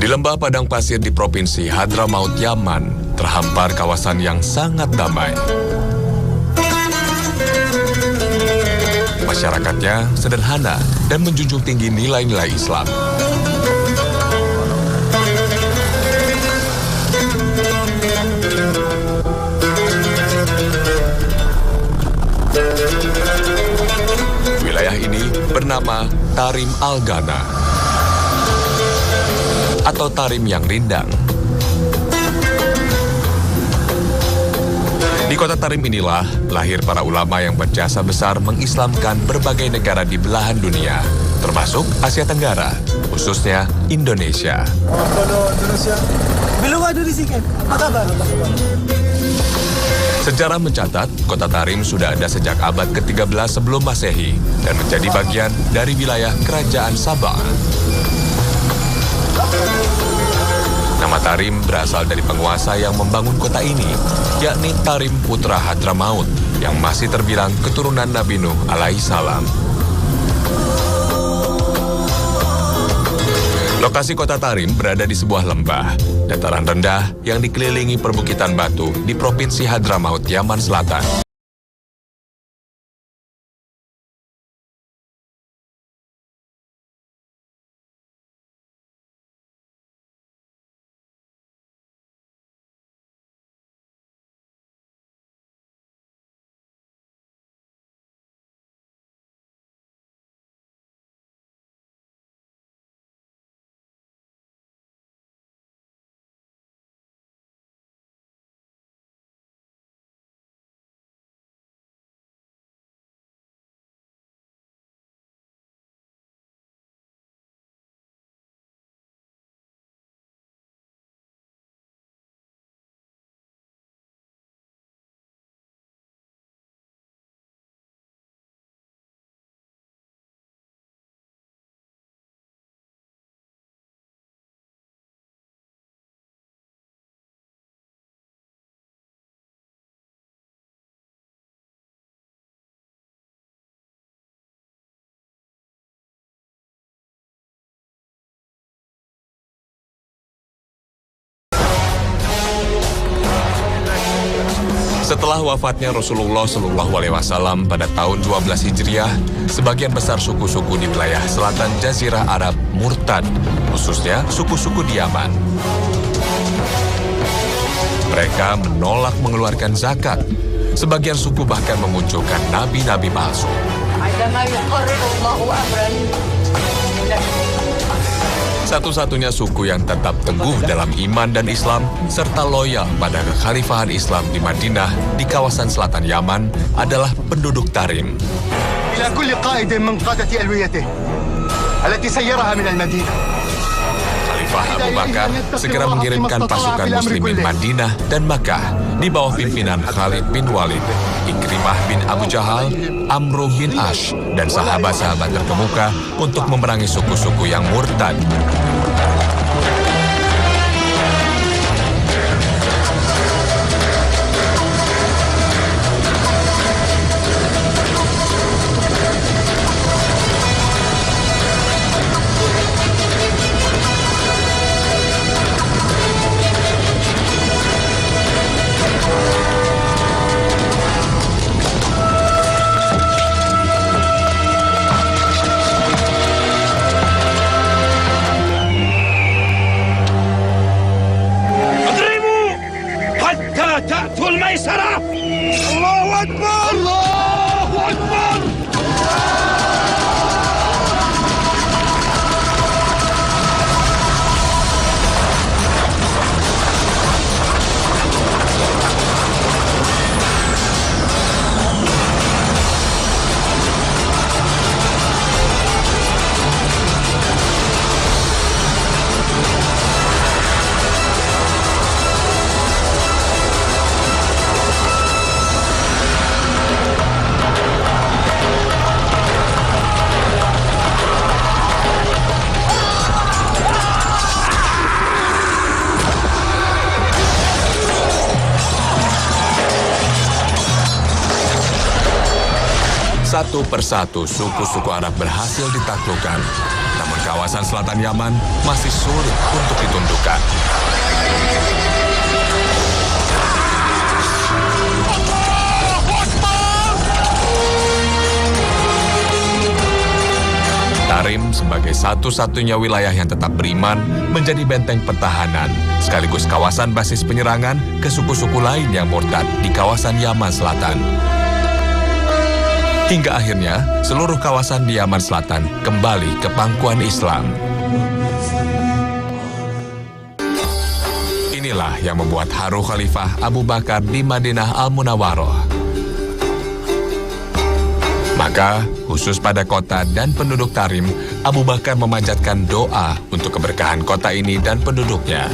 Di lembah padang pasir di provinsi Hadramaut, Yaman, terhampar kawasan yang sangat damai. Masyarakatnya sederhana dan menjunjung tinggi nilai-nilai Islam. Wilayah ini bernama Tarim Al-Ghana atau Tarim yang rindang. Di kota Tarim inilah lahir para ulama yang berjasa besar mengislamkan berbagai negara di belahan dunia, termasuk Asia Tenggara, khususnya Indonesia. Belum ada di sini, apa kabar? Sejarah mencatat, kota Tarim sudah ada sejak abad ke-13 sebelum Masehi dan menjadi bagian dari wilayah Kerajaan Sabah. Nama Tarim berasal dari penguasa yang membangun kota ini, yakni Tarim putra Hadramaut, yang masih terbilang keturunan Nabi Nuh alaihissalam. Lokasi kota Tarim berada di sebuah lembah, dataran rendah yang dikelilingi perbukitan batu di Provinsi Hadramaut, Yaman Selatan. Setelah wafatnya Rasulullah SAW pada tahun 12 Hijriah, sebagian besar suku-suku di wilayah selatan Jazirah Arab murtad, khususnya suku-suku di Yaman. Mereka menolak mengeluarkan zakat. Sebagian suku bahkan memunculkan nabi-nabi palsu. Satu-satunya suku yang tetap teguh dalam iman dan Islam serta loyal pada kekhalifahan Islam di Madinah di kawasan selatan Yaman adalah penduduk Tarim. Ila kulli qa'idin min qadati alwiyatihi allati sayyaraha min al-Madinah. Khalifah Abu Bakar segera mengirimkan pasukan muslimin Madinah dan Makkah di bawah pimpinan Khalid bin Walid, Ikrimah bin Abu Jahal, Amru bin Ash, dan sahabat-sahabat terkemuka untuk memerangi suku-suku yang murtad. تأتوا الميسرة. الله أكبر الله أكبر. Satu persatu suku-suku Arab berhasil ditaklukkan. Namun kawasan selatan Yaman masih sulit untuk ditundukkan. Tarim sebagai satu-satunya wilayah yang tetap beriman menjadi benteng pertahanan sekaligus kawasan basis penyerangan ke suku-suku lain yang murtad di kawasan Yaman Selatan. Hingga akhirnya seluruh kawasan di Yaman Selatan kembali ke pangkuan Islam. Inilah yang membuat haru Khalifah Abu Bakar di Madinah Al-Munawwaroh. Maka, khusus pada kota dan penduduk Tarim, Abu Bakar memanjatkan doa untuk keberkahan kota ini dan penduduknya.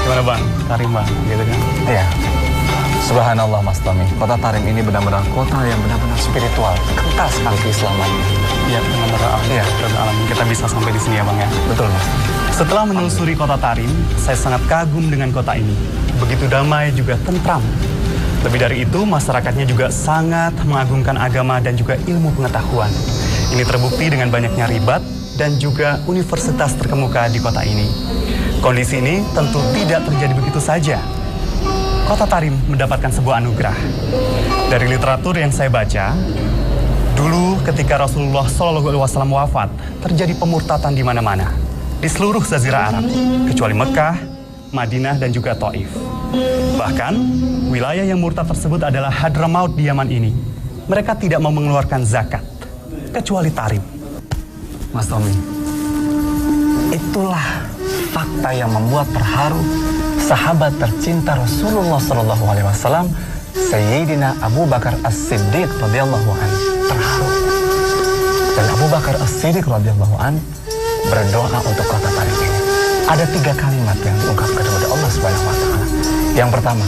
Gimana Bang? Tarim Bang, gitu kan? Iya. Subhanallah Mas Tommy, kota Tarim ini benar-benar kota yang benar-benar spiritual, kental sekali keislamannya. Iya, benar-benar alamin kita bisa sampai di sini ya Bang ya. Betul Mas. Setelah menelusuri kota Tarim, saya sangat kagum dengan kota ini. Begitu damai juga tentram. Lebih dari itu, masyarakatnya juga sangat mengagungkan agama dan juga ilmu pengetahuan. Ini terbukti dengan banyaknya ribat dan juga universitas terkemuka di kota ini. Kondisi ini tentu tidak terjadi begitu saja. Kota Tarim mendapatkan sebuah anugerah. Dari literatur yang saya baca, dulu ketika Rasulullah SAW wafat, terjadi pemurtatan di mana-mana. Di seluruh Jazirah Arab, kecuali Mekah, Madinah, dan juga Taif. Bahkan, wilayah yang murtad tersebut adalah Hadramaut di Yaman ini. Mereka tidak mau mengeluarkan zakat, kecuali Tarim. Mas Tommy, itulah fakta yang membuat terharu sahabat tercinta Rasulullah SAW, Sayyidina Abu Bakar As-Siddiq radhiyallahu anhu terharu. Dan Abu Bakar As-Siddiq radhiyallahu anhu berdoa untuk kota Tarim ini. Ada 3 kalimat yang diungkapkan kepada Allah Subhanahu wa taala. Yang pertama,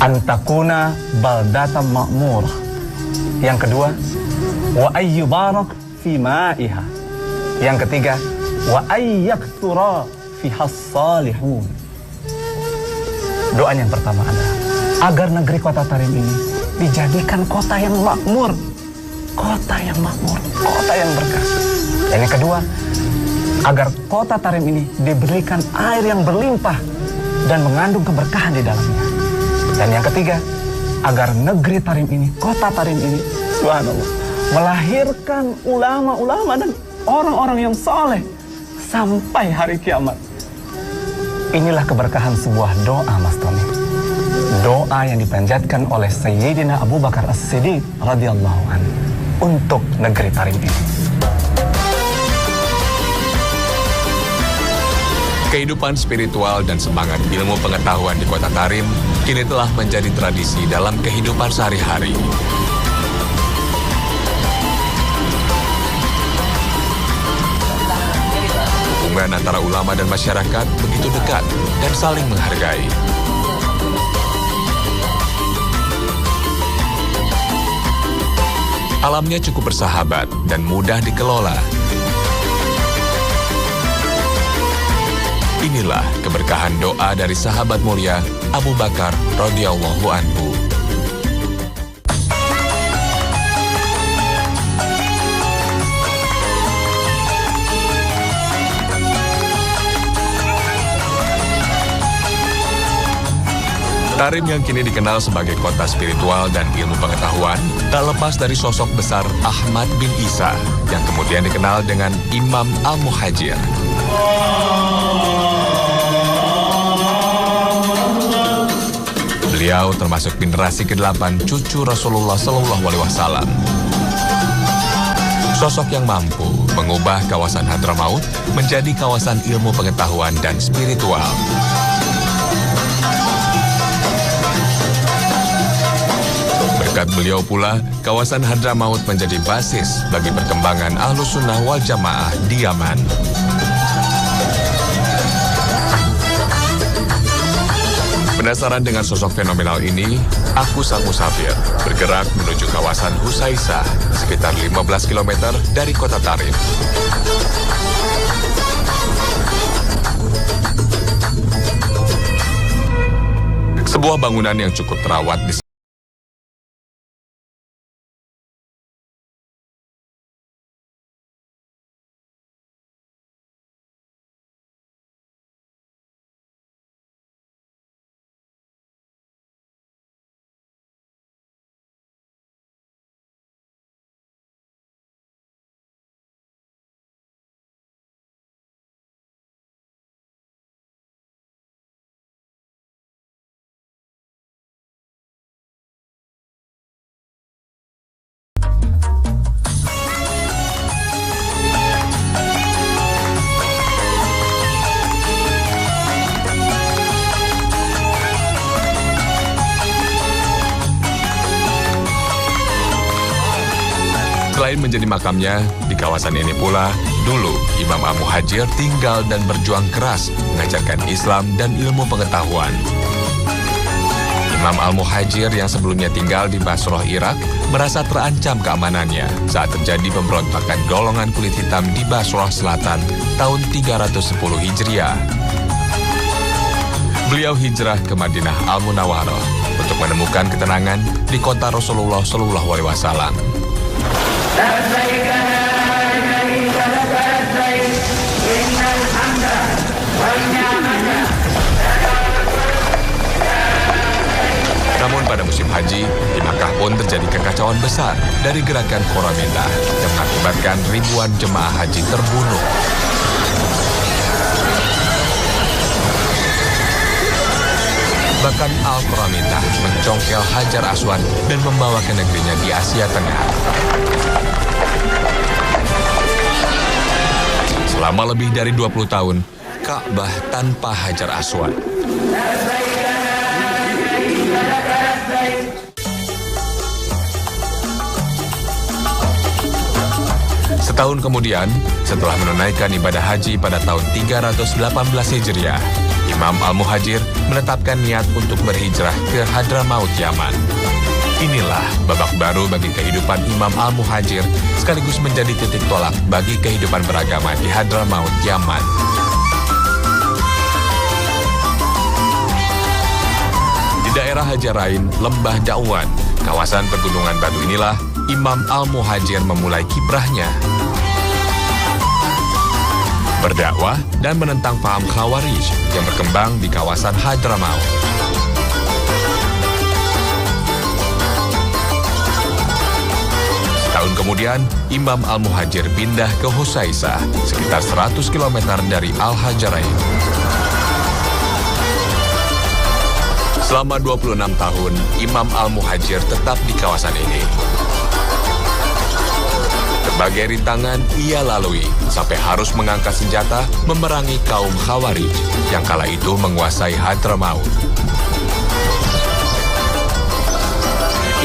antakuna baldatan ma'mur. Yang kedua, wa ayyubarak fi ma'iha. Yang ketiga, wa ayyaktura fiha salihun. Doa yang pertama adalah agar negeri kota Tarim ini dijadikan kota yang makmur, kota yang makmur, kota yang berkah. Dan yang kedua, agar kota Tarim ini diberikan air yang berlimpah dan mengandung keberkahan di dalamnya. Dan yang ketiga, agar negeri Tarim ini, kota Tarim ini, subhanallah, melahirkan ulama-ulama dan orang-orang yang saleh sampai hari kiamat. Inilah keberkahan sebuah doa, Mas Tommy. Doa yang dipanjatkan oleh Sayyidina Abu Bakar As-Siddiq radhiyallahu anhu untuk negeri Tarim ini. Kehidupan spiritual dan semangat ilmu pengetahuan di kota Tarim kini telah menjadi tradisi dalam kehidupan sehari-hari. Hubungan antara ulama dan masyarakat begitu dekat dan saling menghargai. Alamnya cukup bersahabat dan mudah dikelola. Inilah keberkahan doa dari sahabat mulia Abu Bakar radhiyallahu anhu. Tarim yang kini dikenal sebagai kota spiritual dan ilmu pengetahuan tak lepas dari sosok besar Ahmad bin Isa yang kemudian dikenal dengan Imam Al-Muhajir. Beliau termasuk generasi ke-8 cucu Rasulullah SAW. Sosok yang mampu mengubah kawasan Hadramaut menjadi kawasan ilmu pengetahuan dan spiritual. Berkat beliau pula, kawasan Hadramaut menjadi basis bagi perkembangan Ahlus Sunnah wal Jamaah di Yaman. Penasaran dengan sosok fenomenal ini, aku sang musafir bergerak menuju kawasan Husaisah, sekitar 15 km dari kota Tarim. Sebuah bangunan yang cukup terawat di Selain menjadi makamnya, di kawasan ini pula, dulu Imam Al-Muhajir tinggal dan berjuang keras mengajarkan Islam dan ilmu pengetahuan. Imam Al-Muhajir yang sebelumnya tinggal di Basrah, Irak, merasa terancam keamanannya saat terjadi pemberontakan golongan kulit hitam di Basrah Selatan tahun 310 Hijriah. Beliau hijrah ke Madinah Al-Munawwarah untuk menemukan ketenangan di kota Rasulullah SAW. Namun pada musim haji, di Makkah pun terjadi kekacauan besar dari gerakan Quramindah yang mengakibatkan ribuan jemaah haji terbunuh. Bahkan Al-Quramindah mencongkel Hajar Aswad dan membawa ke negerinya di Asia Tengah. Selama lebih dari 20 tahun, Ka'bah tanpa Hajar Aswad. Setahun kemudian, setelah menunaikan ibadah haji pada tahun 318 Hijriah, Imam Al-Muhajir menetapkan niat untuk berhijrah ke Hadramaut, Yaman. Inilah babak baru bagi kehidupan Imam Al-Muhajir, sekaligus menjadi titik tolak bagi kehidupan beragama di Hadramaut, Yaman. Di daerah Hajarain, Lembah Dakwan, kawasan pegunungan batu inilah Imam Al-Muhajir memulai kiprahnya. Berdakwah dan menentang paham Khawarij yang berkembang di kawasan Hadramaut. Setahun kemudian, Imam Al-Muhajir pindah ke Husaisah, sekitar 100 km dari Al-Hajarain. Selama 26 tahun, Imam Al-Muhajir tetap di kawasan ini. Berbagai rintangan ia lalui sampai harus mengangkat senjata memerangi kaum Khawarij yang kala itu menguasai Hadramaut.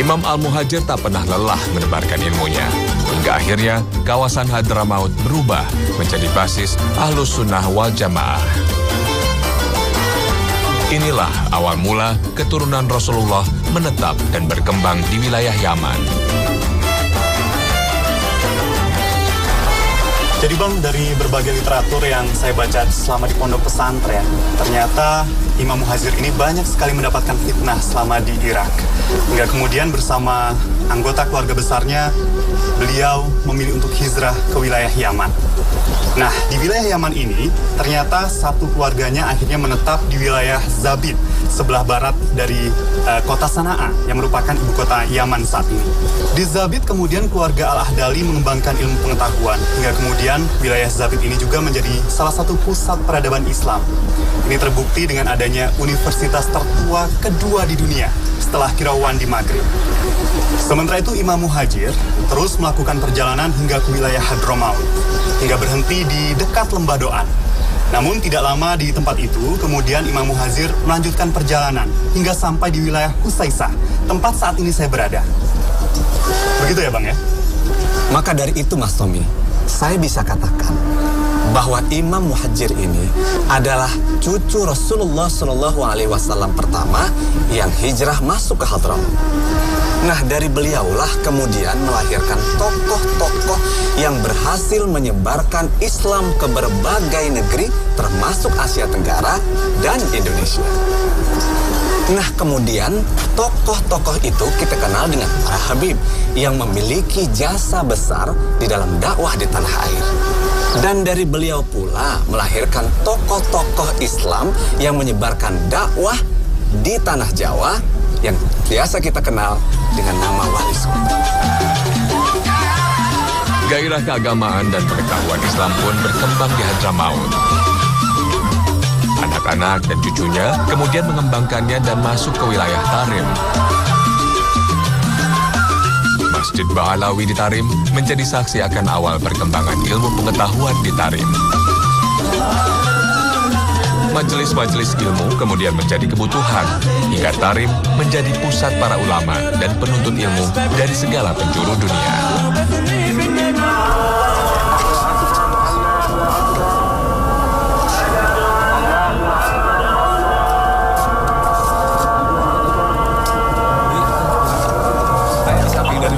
Imam Al-Muhajir tak pernah lelah menebarkan ilmunya, hingga akhirnya kawasan Hadramaut berubah menjadi basis Ahlus Sunnah wal Jamaah. Inilah awal mula keturunan Rasulullah menetap dan berkembang di wilayah Yaman. Jadi Bang, dari berbagai literatur yang saya baca selama di pondok pesantren, ternyata Imam Muhajir ini banyak sekali mendapatkan fitnah selama di Irak. Hingga kemudian bersama anggota keluarga besarnya, beliau memilih untuk hijrah ke wilayah Yaman. Nah, di wilayah Yaman ini, ternyata satu keluarganya akhirnya menetap di wilayah Zabid, sebelah barat dari kota Sana'a, yang merupakan ibu kota Yaman saat ini. Di Zabid kemudian keluarga Al-Ahdali mengembangkan ilmu pengetahuan, hingga kemudian wilayah Zabid ini juga menjadi salah satu pusat peradaban Islam. Ini terbukti dengan adanya universitas tertua kedua di dunia setelah Kirawan di Maghrib. Sementara itu Imam Muhajir terus melakukan perjalanan hingga ke wilayah Hadramaut, hingga berhenti di dekat Lembah Doan. Namun tidak lama di tempat itu, kemudian Imam Muhajir melanjutkan perjalanan hingga sampai di wilayah Husaisah, tempat saat ini saya berada. Begitu ya Bang ya? Maka dari itu Mas Tommy, saya bisa katakan bahwa Imam Muhajir ini adalah cucu Rasulullah SAW pertama yang hijrah masuk ke Hadramaut. Nah, dari beliaulah kemudian melahirkan tokoh-tokoh yang berhasil menyebarkan Islam ke berbagai negeri, termasuk Asia Tenggara dan Indonesia. Nah, kemudian tokoh-tokoh itu kita kenal dengan para Habib yang memiliki jasa besar di dalam dakwah di tanah air. Dan dari beliau pula melahirkan tokoh-tokoh Islam yang menyebarkan dakwah di tanah Jawa yang biasa kita kenal dengan nama Wali Songo. Gairah keagamaan dan pengetahuan Islam pun berkembang di Hadramaut. Anak-anak dan cucunya kemudian mengembangkannya dan masuk ke wilayah Tarim. Masjid Ba'alawi di Tarim menjadi saksi akan awal perkembangan ilmu pengetahuan di Tarim. Majelis-majelis ilmu kemudian menjadi kebutuhan, hingga Tarim menjadi pusat para ulama dan penuntut ilmu dari segala penjuru dunia.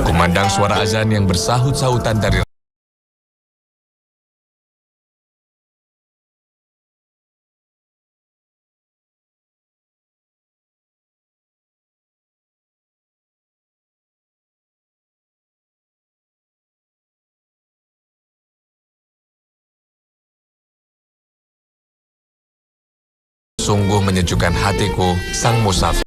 Kumandang suara azan yang bersahut-sahutan dari sungguh menyejukkan hatiku, sang musafir.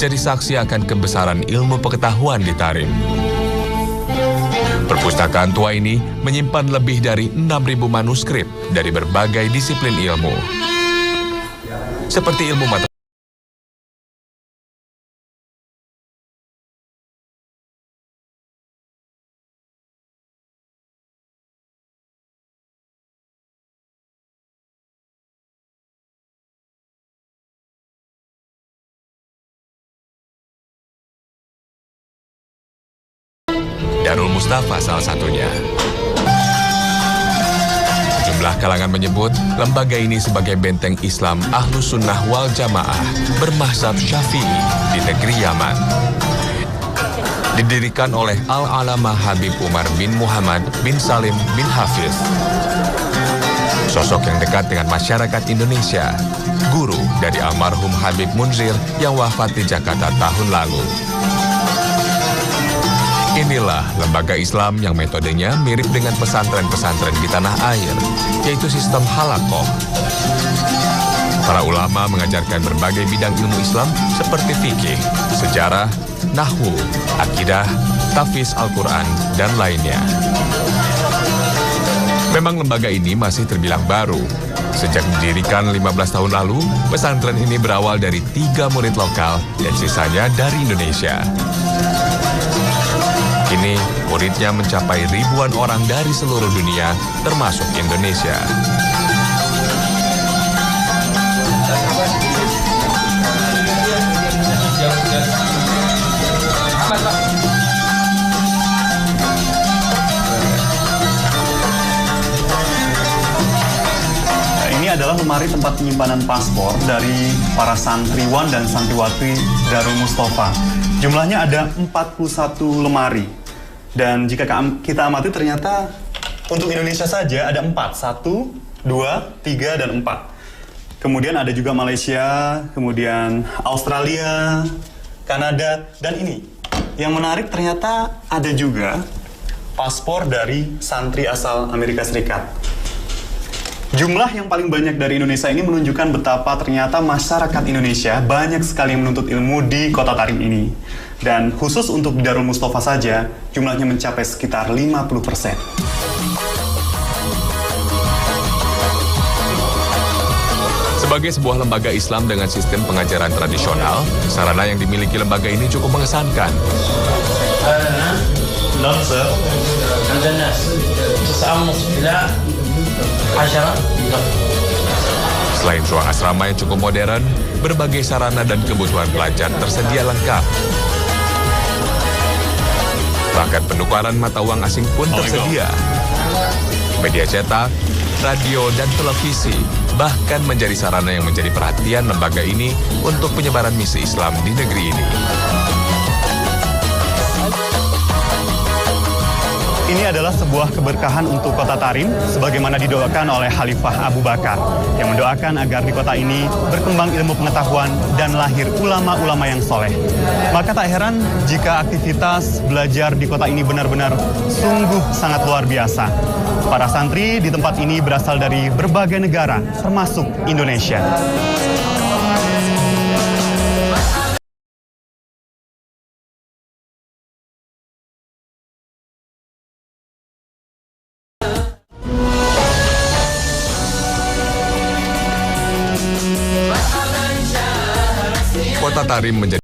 Jadi saksi akan kebesaran ilmu pengetahuan di Tarim. Perpustakaan tua ini menyimpan lebih dari 6.000 manuskrip dari berbagai disiplin ilmu. Seperti ilmu matematika, Darul Mustafa salah satunya. Sejumlah kalangan menyebut lembaga ini sebagai benteng Islam Ahlus Sunnah wal Jamaah bermazhab Syafi'i di negeri Yaman. Didirikan oleh Al-Alama Habib Umar bin Muhammad bin Salim bin Hafiz. Sosok yang dekat dengan masyarakat Indonesia, guru dari almarhum Habib Munzir yang wafat di Jakarta tahun lalu. Inilah lembaga Islam yang metodenya mirip dengan pesantren-pesantren di tanah air, yaitu sistem halakoh. Para ulama mengajarkan berbagai bidang ilmu Islam seperti fikih, sejarah, nahwu, akidah, tahfiz Al-Quran, dan lainnya. Memang lembaga ini masih terbilang baru. Sejak didirikan 15 tahun lalu, pesantren ini berawal dari 3 murid lokal dan sisanya dari Indonesia. Kini, muridnya mencapai ribuan orang dari seluruh dunia, termasuk Indonesia. Ini adalah lemari tempat penyimpanan paspor dari para santriwan dan santriwati Darul Mustafa. Jumlahnya ada 41 lemari. Dan jika kita amati ternyata untuk Indonesia saja ada 4. 1, 2, 3, dan 4. Kemudian ada juga Malaysia, kemudian Australia, Kanada, dan ini. Yang menarik ternyata ada juga paspor dari santri asal Amerika Serikat. Jumlah yang paling banyak dari Indonesia ini menunjukkan betapa ternyata masyarakat Indonesia banyak sekali yang menuntut ilmu di Kota Tarim ini. Dan khusus untuk di Darul Mustafa saja, jumlahnya mencapai sekitar 50%. Sebagai sebuah lembaga Islam dengan sistem pengajaran tradisional, sarana yang dimiliki lembaga ini cukup mengesankan. Selain ruang asrama yang cukup modern, berbagai sarana dan kebutuhan pelajar tersedia lengkap. Bahkan penukaran mata uang asing pun tersedia. Media cetak, radio, dan televisi bahkan menjadi sarana yang menjadi perhatian lembaga ini untuk penyebaran misi Islam di negeri ini. Ini adalah sebuah keberkahan untuk Kota Tarim, sebagaimana didoakan oleh Khalifah Abu Bakar, yang mendoakan agar di kota ini berkembang ilmu pengetahuan dan lahir ulama-ulama yang soleh. Maka tak heran jika aktivitas belajar di kota ini benar-benar sungguh sangat luar biasa. Para santri di tempat ini berasal dari berbagai negara, termasuk Indonesia. Kota Tarim menjadi